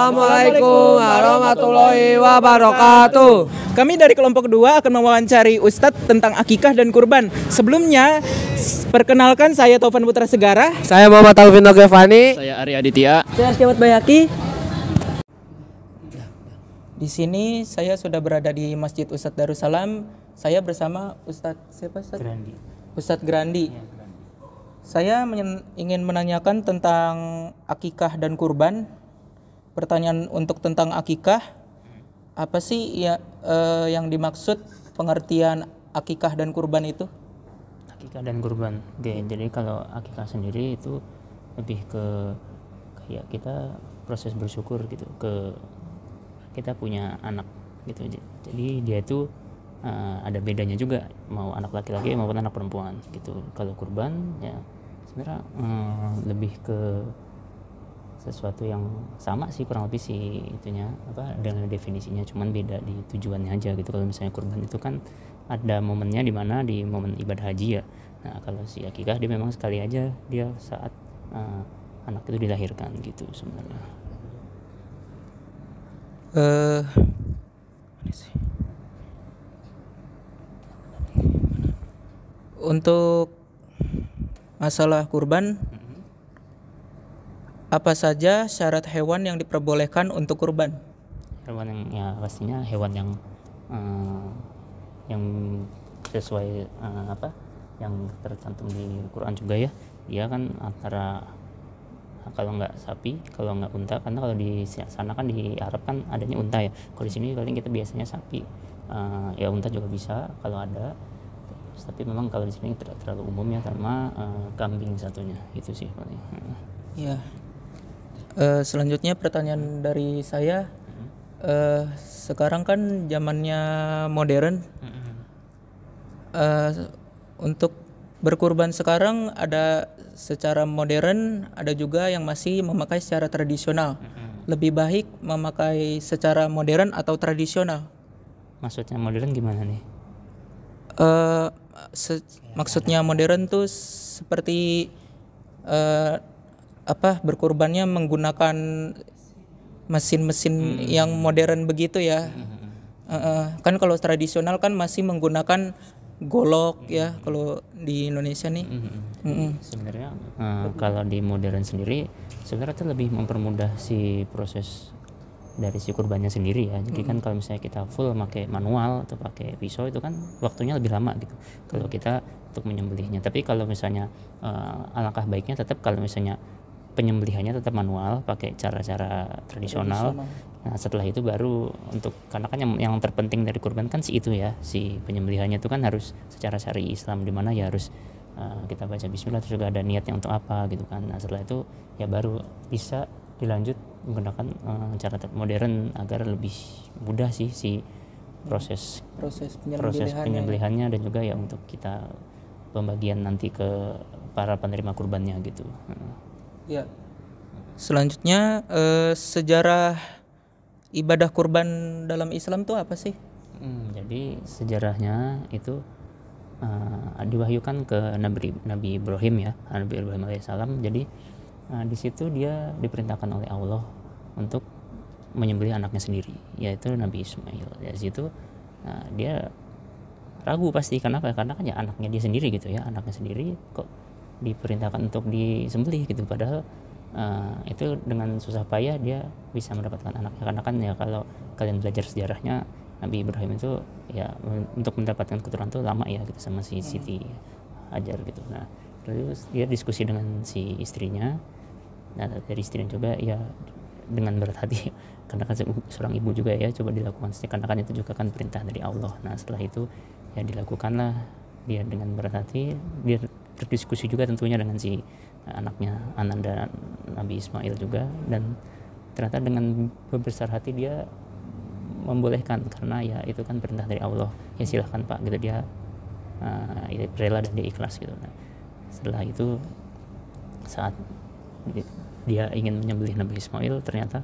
Assalamualaikum warahmatullahi wabarakatuh. Kami dari kelompok 2 akan mewawancari Ustadz tentang akikah dan kurban. Sebelumnya, perkenalkan saya Taufan Putra Segara. Saya Muhammad Alvino Gevani. Saya Ari Aditya. Saya Artiawat Bayaki. Di sini saya sudah berada di Masjid Ustadz Darussalam. Saya bersama Ustadz siapa Ustadz? Grandi. Ustadz Grandi. Ya, Grandi. Saya ingin menanyakan tentang akikah dan kurban. Pertanyaan untuk tentang akikah, apa sih yang dimaksud pengertian akikah dan kurban itu? Akikah dan kurban. Oke, jadi kalau akikah sendiri itu lebih ke kayak kita proses bersyukur gitu, ke kita punya anak gitu. Jadi dia itu ada bedanya juga, mau anak laki-laki maupun anak perempuan gitu. Kalau kurban ya sebenarnya lebih ke sesuatu yang sama sih, kurang lebih sih itunya dengan definisinya, cuman beda di tujuannya aja gitu. Kalau misalnya kurban itu kan ada momennya di mana di momen ibadah haji ya. Nah kalau si akikah dia memang sekali aja dia saat anak itu dilahirkan gitu sebenarnya. Untuk masalah kurban, apa saja syarat hewan yang diperbolehkan untuk kurban? Hewan yang ya pastinya hewan yang sesuai yang tercantum di Quran juga ya. Dia kan antara kalau nggak sapi, kalau nggak unta, karena kalau di sana kan di Arab kan adanya unta ya. Kalau di sini paling kita biasanya sapi, ya unta juga bisa kalau ada. Tapi memang kalau di sini tidak terlalu umum ya, sama kambing satunya itu sih paling. Ya. Selanjutnya pertanyaan dari saya, sekarang kan zamannya modern. Untuk berkurban sekarang ada secara modern, ada juga yang masih memakai secara tradisional. Lebih baik memakai secara modern atau tradisional? Maksudnya modern gimana nih? Maksudnya modern tuh seperti berkurbannya menggunakan mesin-mesin yang modern begitu ya. Kan kalau tradisional kan masih menggunakan golok ya kalau di Indonesia nih. Sebenarnya kalau di modern sendiri sebenarnya itu lebih mempermudah si proses dari si kurbannya sendiri ya. Jadi kan kalau misalnya kita full pakai manual atau pakai pisau itu kan waktunya lebih lama gitu kalau kita untuk menyembelihnya. Tapi kalau misalnya alangkah baiknya tetap kalau misalnya penyembelihannya tetap manual pakai cara-cara tradisional. Nah setelah itu baru untuk, karena kan yang terpenting dari kurban kan si itu ya, si penyembelihannya itu kan harus secara syar'i Islam, di mana ya harus kita baca bismillah, terus juga ada niatnya untuk apa gitu kan. Nah setelah itu ya baru bisa dilanjut menggunakan cara modern agar lebih mudah sih si proses penyembelihannya dan juga ya untuk kita pembagian nanti ke para penerima kurbannya gitu. Ya. Selanjutnya sejarah ibadah kurban dalam Islam tuh apa sih? Jadi sejarahnya itu diwahyukan ke Nabi Ibrahim ya, Nabi Ibrahim alaihissalam. Jadi di situ dia diperintahkan oleh Allah untuk menyembelih anaknya sendiri, yaitu Nabi Ismail. Dari situ dia ragu pasti, kenapa? Karena kan ya anaknya dia sendiri gitu ya, anaknya sendiri kok diperintahkan untuk disembelih gitu, padahal itu dengan susah payah dia bisa mendapatkan anaknya. Karena kan ya kalau kalian belajar sejarahnya Nabi Ibrahim itu ya untuk mendapatkan keturunan itu lama ya gitu sama si Siti Hajar gitu. Nah terus dia diskusi dengan si istrinya. Nah dari istrinya juga ya dengan berat hati karena kan seorang ibu juga ya, coba dilakukan saja karena kan itu juga kan perintah dari Allah. Nah setelah itu ya dilakukanlah dia dengan berat hati. Dia berdiskusi juga tentunya dengan si anaknya Ananda Nabi Ismail juga, dan ternyata dengan berbesar hati dia membolehkan karena ya itu kan perintah dari Allah, ya silahkan Pak gitu. Dia rela dan dia ikhlas gitu. Nah setelah itu saat dia ingin menyembelih Nabi Ismail, ternyata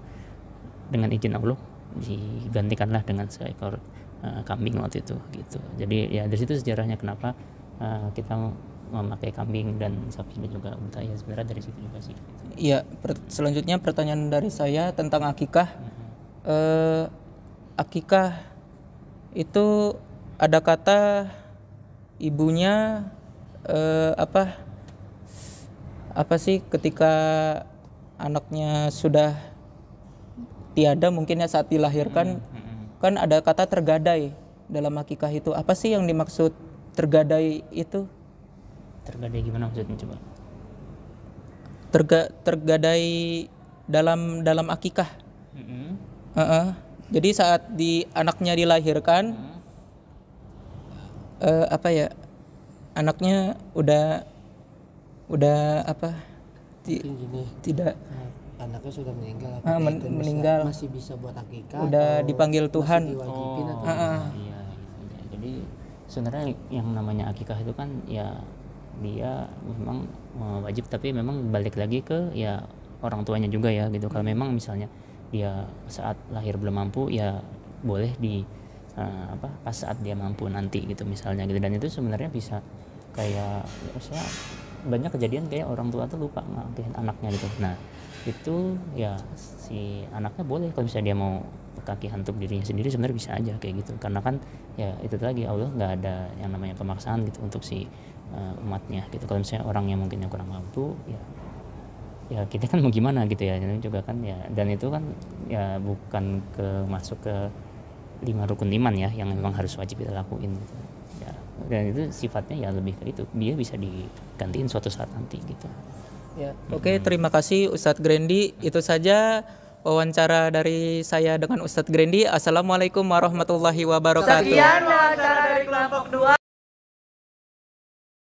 dengan izin Allah digantikanlah dengan seekor kambing waktu itu gitu. Jadi ya dari situ sejarahnya kenapa kita memakai kambing dan sapi dan juga unta ya sebenarnya dari situ juga sih. Iya, selanjutnya pertanyaan dari saya tentang akikah. Akikah itu ada kata ibunya apa sih ketika anaknya sudah tiada mungkin ya saat dilahirkan, kan ada kata tergadai dalam akikah itu. Apa sih yang dimaksud tergadai itu? Tergadai gimana maksudnya coba? Tergadai dalam akikah. Jadi saat anaknya dilahirkan, anaknya udah tidak Anaknya sudah meninggal. Meninggal. Masih bisa buat akikah. Udah dipanggil Tuhan. Diwajibin atau Iya. Jadi sebenarnya yang namanya akikah itu kan ya dia memang wajib, tapi memang balik lagi ke ya orang tuanya juga ya gitu. Kalau memang misalnya dia saat lahir belum mampu ya boleh pas saat dia mampu nanti gitu misalnya gitu. Dan itu sebenarnya bisa kayak misalnya banyak kejadian kayak orang tua tuh lupa ngakihin anaknya gitu. Nah itu ya si anaknya boleh kalau misalnya dia mau kakihan untuk dirinya sendiri sebenarnya bisa aja kayak gitu, karena kan ya itu lagi Allah nggak ada yang namanya pemaksaan gitu untuk si umatnya gitu. Kalau misalnya orang yang mungkin yang kurang mampu ya kita kan mau gimana gitu ya, ini juga kan ya, dan itu kan ya bukan masuk ke 5 rukun iman ya yang memang harus wajib kita lakuin gitu ya, dan itu sifatnya ya lebih ke itu, dia bisa digantiin suatu saat nanti gitu ya. Oke, terima kasih Ustadz Grendi. Itu saja wawancara dari saya dengan Ustadz Grendi. Assalamualaikum warahmatullahi wabarakatuh. Sekian wawancara dari kelompok 2.